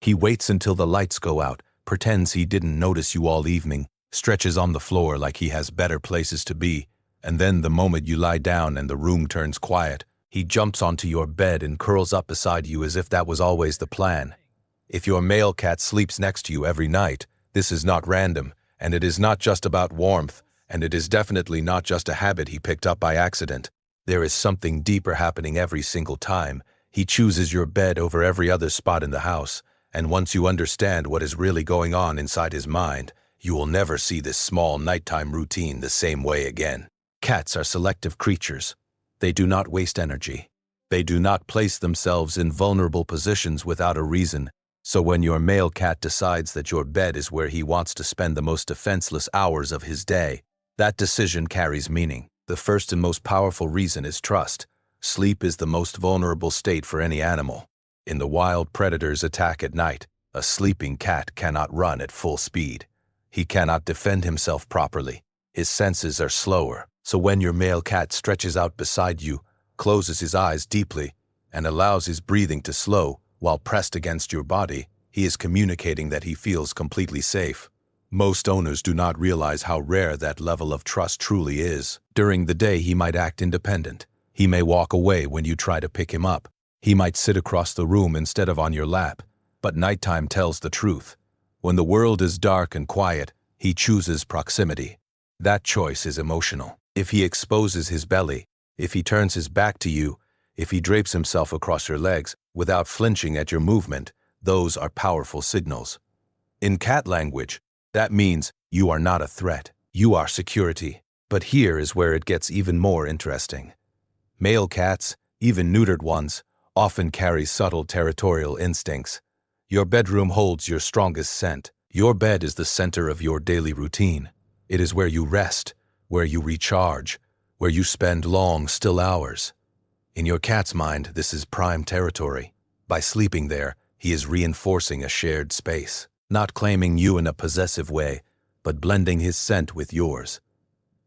He waits until the lights go out, pretends he didn't notice you all evening, stretches on the floor like he has better places to be, and then the moment you lie down and the room turns quiet, he jumps onto your bed and curls up beside you as if that was always the plan. If your male cat sleeps next to you every night, this is not random, and it is not just about warmth, and it is definitely not just a habit he picked up by accident. There is something deeper happening every single time. He chooses your bed over every other spot in the house, and once you understand what is really going on inside his mind, you will never see this small nighttime routine the same way again. Cats are selective creatures. They do not waste energy. They do not place themselves in vulnerable positions without a reason. So when your male cat decides that your bed is where he wants to spend the most defenseless hours of his day, that decision carries meaning. The first and most powerful reason is trust. Sleep is the most vulnerable state for any animal. In the wild, predators attack at night. A sleeping cat cannot run at full speed. He cannot defend himself properly. His senses are slower. So when your male cat stretches out beside you, closes his eyes deeply, and allows his breathing to slow while pressed against your body, he is communicating that he feels completely safe. Most owners do not realize how rare that level of trust truly is. During the day, he might act independent. He may walk away when you try to pick him up. He might sit across the room instead of on your lap. But nighttime tells the truth. When the world is dark and quiet, he chooses proximity. That choice is emotional. If he exposes his belly, if he turns his back to you, if he drapes himself across your legs without flinching at your movement, those are powerful signals. In cat language, that means you are not a threat. You are security. But here is where it gets even more interesting. Male cats, even neutered ones, often carry subtle territorial instincts. Your bedroom holds your strongest scent. Your bed is the center of your daily routine. It is where you rest, where you recharge, where you spend long, still hours. In your cat's mind, this is prime territory. By sleeping there, he is reinforcing a shared space, not claiming you in a possessive way, but blending his scent with yours.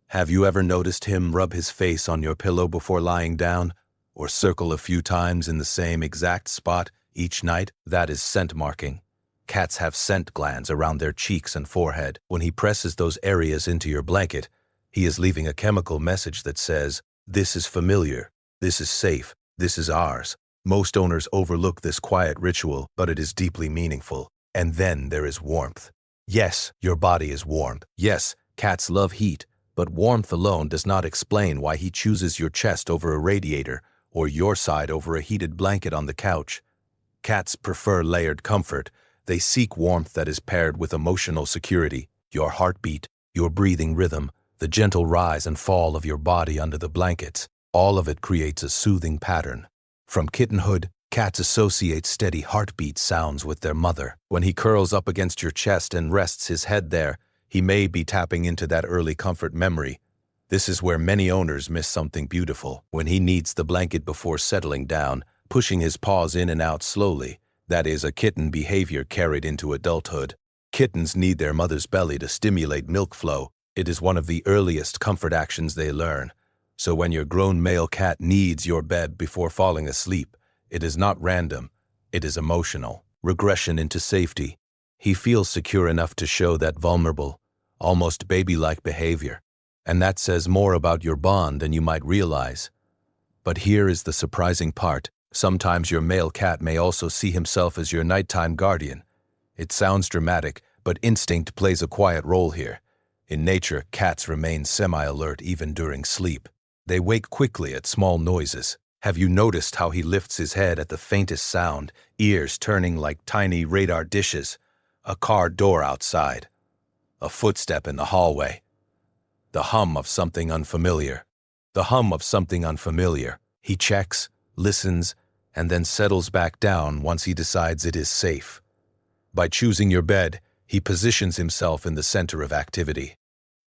Have you ever noticed him rub his face on your pillow before lying down, or circle a few times in the same exact spot each night? That is scent marking. Cats have scent glands around their cheeks and forehead. When he presses those areas into your blanket, he is leaving a chemical message that says, "This is familiar, this is safe, this is ours." Most owners overlook this quiet ritual, but it is deeply meaningful. And then there is warmth. Yes, your body is warm. Yes, cats love heat, but warmth alone does not explain why he chooses your chest over a radiator or your side over a heated blanket on the couch. Cats prefer layered comfort. They seek warmth that is paired with emotional security, your heartbeat, your breathing rhythm, the gentle rise and fall of your body under the blankets. All of it creates a soothing pattern. From kittenhood, cats associate steady heartbeat sounds with their mother. When he curls up against your chest and rests his head there, he may be tapping into that early comfort memory. This is where many owners miss something beautiful. When he kneads the blanket before settling down, pushing his paws in and out slowly, that is a kitten behavior carried into adulthood. Kittens need their mother's belly to stimulate milk flow. It is one of the earliest comfort actions they learn. So when your grown male cat needs your bed before falling asleep, it is not random, it is emotional. Regression into safety. He feels secure enough to show that vulnerable, almost baby-like behavior. And that says more about your bond than you might realize. But here is the surprising part. Sometimes your male cat may also see himself as your nighttime guardian. It sounds dramatic, but instinct plays a quiet role here. In nature, cats remain semi-alert even during sleep. They wake quickly at small noises. Have you noticed how he lifts his head at the faintest sound, ears turning like tiny radar dishes? A car door outside. A footstep in the hallway. The hum of something unfamiliar. The hum of something unfamiliar. He checks, listens, and then settles back down once he decides it is safe. By choosing your bed, he positions himself in the center of activity.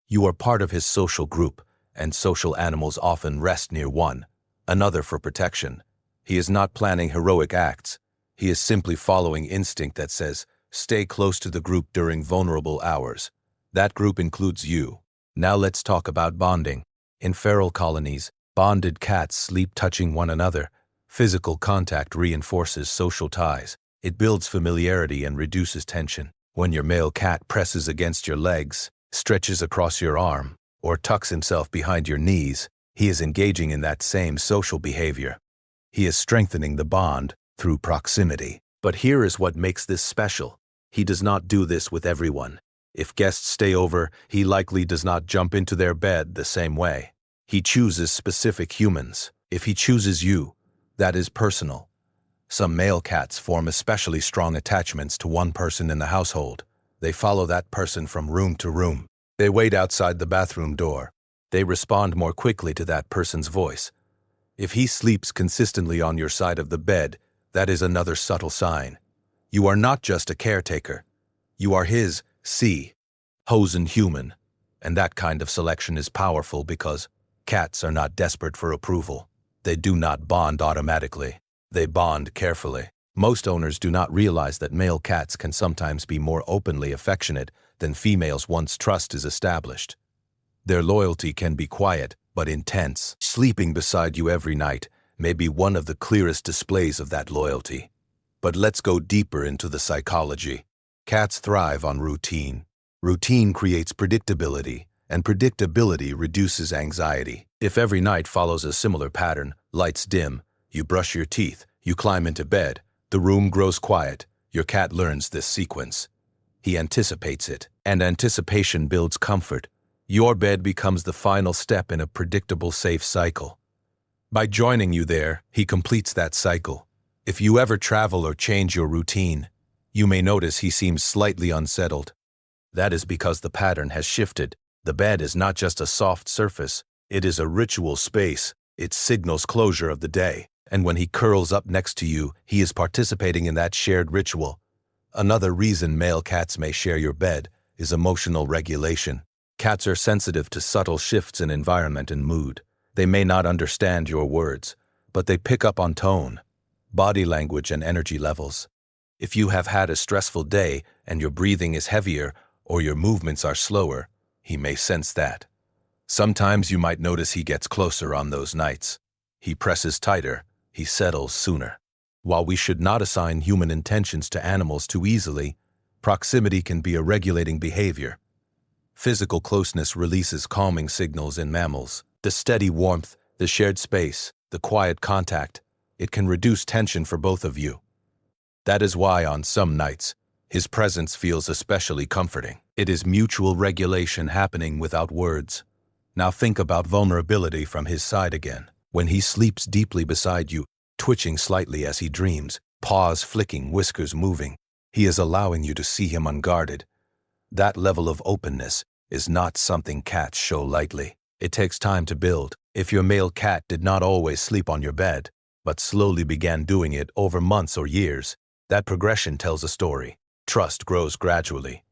You are part of his social group, and social animals often rest near one, another for protection. He is not planning heroic acts. He is simply following instinct that says, stay close to the group during vulnerable hours. That group includes you. Now let's talk about bonding. In feral colonies, bonded cats sleep touching one another. Physical contact reinforces social ties. It builds familiarity and reduces tension. When your male cat presses against your legs, stretches across your arm, or tucks himself behind your knees, he is engaging in that same social behavior. He is strengthening the bond through proximity. But here is what makes this special. He does not do this with everyone. If guests stay over, he likely does not jump into their bed the same way. He chooses specific humans. If he chooses you, that is personal. Some male cats form especially strong attachments to one person in the household. They follow that person from room to room. They wait outside the bathroom door. They respond more quickly to that person's voice. If he sleeps consistently on your side of the bed, that is another subtle sign. You are not just a caretaker. You are his chosen human. And that kind of selection is powerful because cats are not desperate for approval. They do not bond automatically. They bond carefully. Most owners do not realize that male cats can sometimes be more openly affectionate than females once trust is established. Their loyalty can be quiet but intense. Sleeping beside you every night may be one of the clearest displays of that loyalty. But let's go deeper into the psychology. Cats thrive on routine. Routine creates predictability, and predictability reduces anxiety. If every night follows a similar pattern, lights dim, you brush your teeth, you climb into bed, the room grows quiet, your cat learns this sequence. He anticipates it, and anticipation builds comfort. Your bed becomes the final step in a predictable, safe cycle. By joining you there, he completes that cycle. If you ever travel or change your routine, you may notice he seems slightly unsettled. That is because the pattern has shifted. The bed is not just a soft surface, it is a ritual space. It signals closure of the day. And when he curls up next to you, he is participating in that shared ritual. Another reason male cats may share your bed is emotional regulation. Cats are sensitive to subtle shifts in environment and mood. They may not understand your words, but they pick up on tone, body language, and energy levels. If you have had a stressful day and your breathing is heavier or your movements are slower, he may sense that. Sometimes you might notice he gets closer on those nights. He presses tighter. He settles sooner. While we should not assign human intentions to animals too easily, proximity can be a regulating behavior. Physical closeness releases calming signals in mammals. The steady warmth, the shared space, the quiet contact, it can reduce tension for both of you. That is why on some nights, his presence feels especially comforting. It is mutual regulation happening without words. Now think about vulnerability from his side again. When he sleeps deeply beside you, twitching slightly as he dreams, paws flicking, whiskers moving, he is allowing you to see him unguarded. That level of openness is not something cats show lightly. It takes time to build. If your male cat did not always sleep on your bed, but slowly began doing it over months or years, that progression tells a story. Trust grows gradually.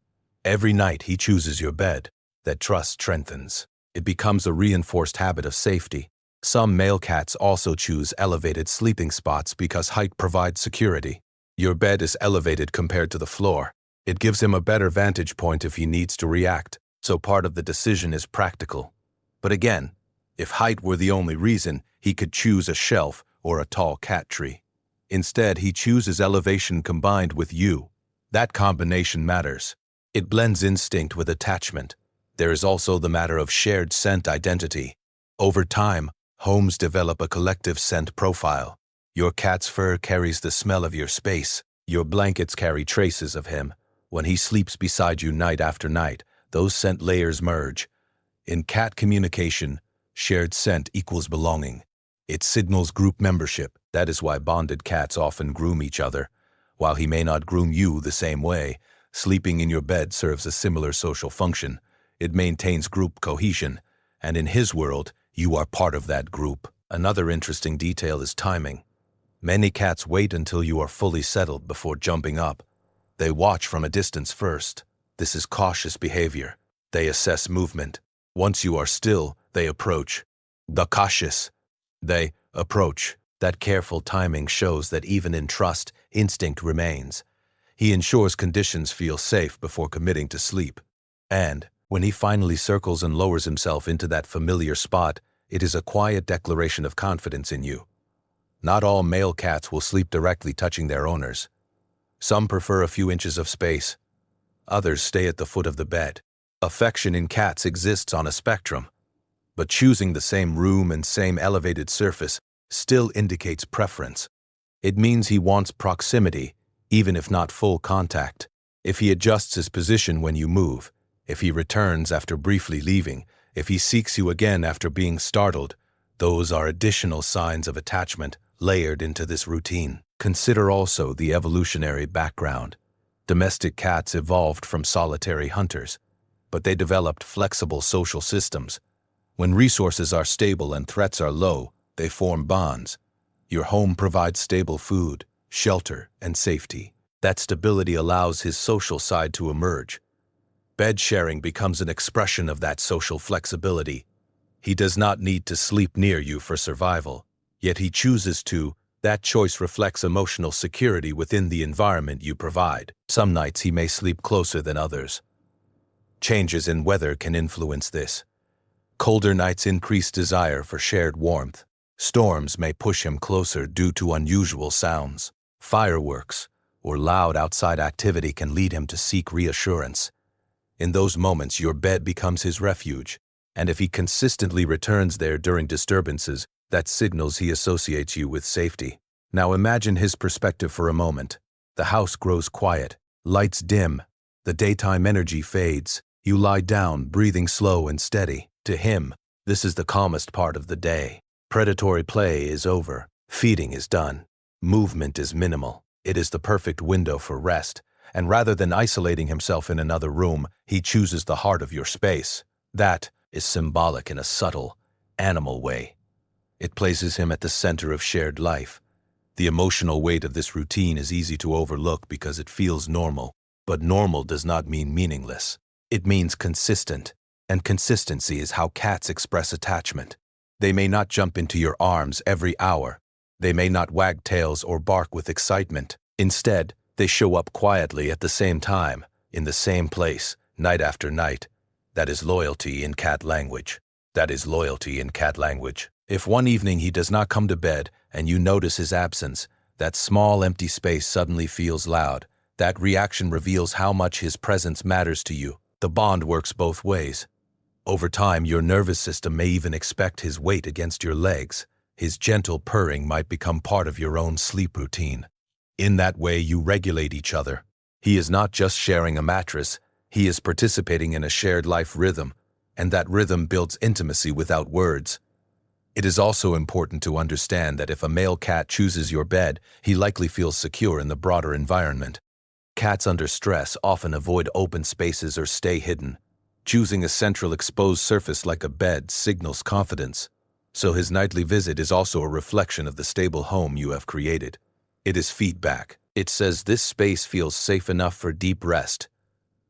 Every night he chooses your bed, that trust strengthens. It becomes a reinforced habit of safety. Some male cats also choose elevated sleeping spots because height provides security. Your bed is elevated compared to the floor. It gives him a better vantage point if he needs to react, so part of the decision is practical. But again, if height were the only reason, he could choose a shelf or a tall cat tree. Instead, he chooses elevation combined with you. That combination matters. It blends instinct with attachment. There is also the matter of shared scent identity. Over time, homes develop a collective scent profile. Your cat's fur carries the smell of your space. Your blankets carry traces of him. When he sleeps beside you night after night, those scent layers merge. In cat communication, shared scent equals belonging. It signals group membership. That is why bonded cats often groom each other. While he may not groom you the same way, sleeping in your bed serves a similar social function. It maintains group cohesion, and in his world, you are part of that group. Another interesting detail is timing. Many cats wait until you are fully settled before jumping up. They watch from a distance first. This is cautious behavior. They assess movement. Once you are still, they approach. The cautious. They approach. That careful timing shows that even in trust, instinct remains. He ensures conditions feel safe before committing to sleep. And when he finally circles and lowers himself into that familiar spot, it is a quiet declaration of confidence in you. Not all male cats will sleep directly touching their owners. Some prefer a few inches of space. Others stay at the foot of the bed. Affection in cats exists on a spectrum, but choosing the same room and same elevated surface still indicates preference. It means he wants proximity, even if not full contact. If he adjusts his position when you move, if he returns after briefly leaving, if he seeks you again after being startled, those are additional signs of attachment layered into this routine. Consider also the evolutionary background. Domestic cats evolved from solitary hunters, but they developed flexible social systems. When resources are stable and threats are low, they form bonds. Your home provides stable food, shelter, and safety. That stability allows his social side to emerge. Bed sharing becomes an expression of that social flexibility. He does not need to sleep near you for survival, yet he chooses to. That choice reflects emotional security within the environment you provide. Some nights he may sleep closer than others. Changes in weather can influence this. Colder nights increase desire for shared warmth. Storms may push him closer due to unusual sounds. Fireworks or loud outside activity can lead him to seek reassurance. In those moments, your bed becomes his refuge, and if he consistently returns there during disturbances, that signals he associates you with safety. Now imagine his perspective for a moment. The house grows quiet, lights dim, the daytime energy fades. You lie down, breathing slow and steady. To him, this is the calmest part of the day. Predatory play is over. Feeding is done. Movement is minimal. It is the perfect window for rest, and rather than isolating himself in another room, he chooses the heart of your space. That is symbolic in a subtle, animal way. It places him at the center of shared life. The emotional weight of this routine is easy to overlook because it feels normal, but normal does not mean meaningless. It means consistent, and consistency is how cats express attachment. They may not jump into your arms every hour. They may not wag tails or bark with excitement. Instead, they show up quietly at the same time, in the same place, night after night. That is loyalty in cat language. That is loyalty in cat language. If one evening he does not come to bed and you notice his absence, that small empty space suddenly feels loud. That reaction reveals how much his presence matters to you. The bond works both ways. Over time, your nervous system may even expect his weight against your legs. His gentle purring might become part of your own sleep routine. In that way, you regulate each other. He is not just sharing a mattress, he is participating in a shared life rhythm, and that rhythm builds intimacy without words. It is also important to understand that if a male cat chooses your bed, he likely feels secure in the broader environment. Cats under stress often avoid open spaces or stay hidden. Choosing a central exposed surface like a bed signals confidence. So his nightly visit is also a reflection of the stable home you have created. It is feedback. It says this space feels safe enough for deep rest.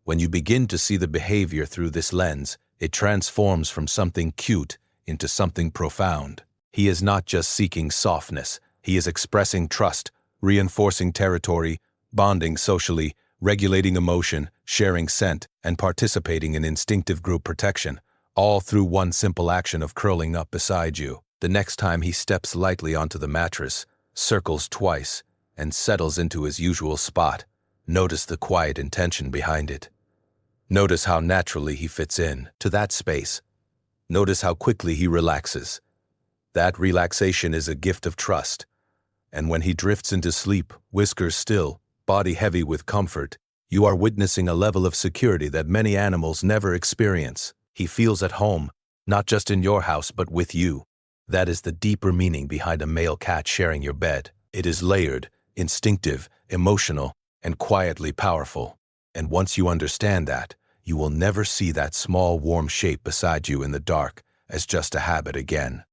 When you begin to see the behavior through this lens, it transforms from something cute into something profound. He is not just seeking softness, he is expressing trust, reinforcing territory, bonding socially, regulating emotion, sharing scent, and participating in instinctive group protection, all through one simple action of curling up beside you. The next time he steps lightly onto the mattress, circles twice, and settles into his usual spot, notice the quiet intention behind it. Notice how naturally he fits in to that space. Notice how quickly he relaxes. That relaxation is a gift of trust. And when he drifts into sleep, whiskers still, body heavy with comfort, you are witnessing a level of security that many animals never experience. He feels at home, not just in your house, but with you. That is the deeper meaning behind a male cat sharing your bed. It is layered, instinctive, emotional, and quietly powerful. And once you understand that, you will never see that small warm shape beside you in the dark as just a habit again.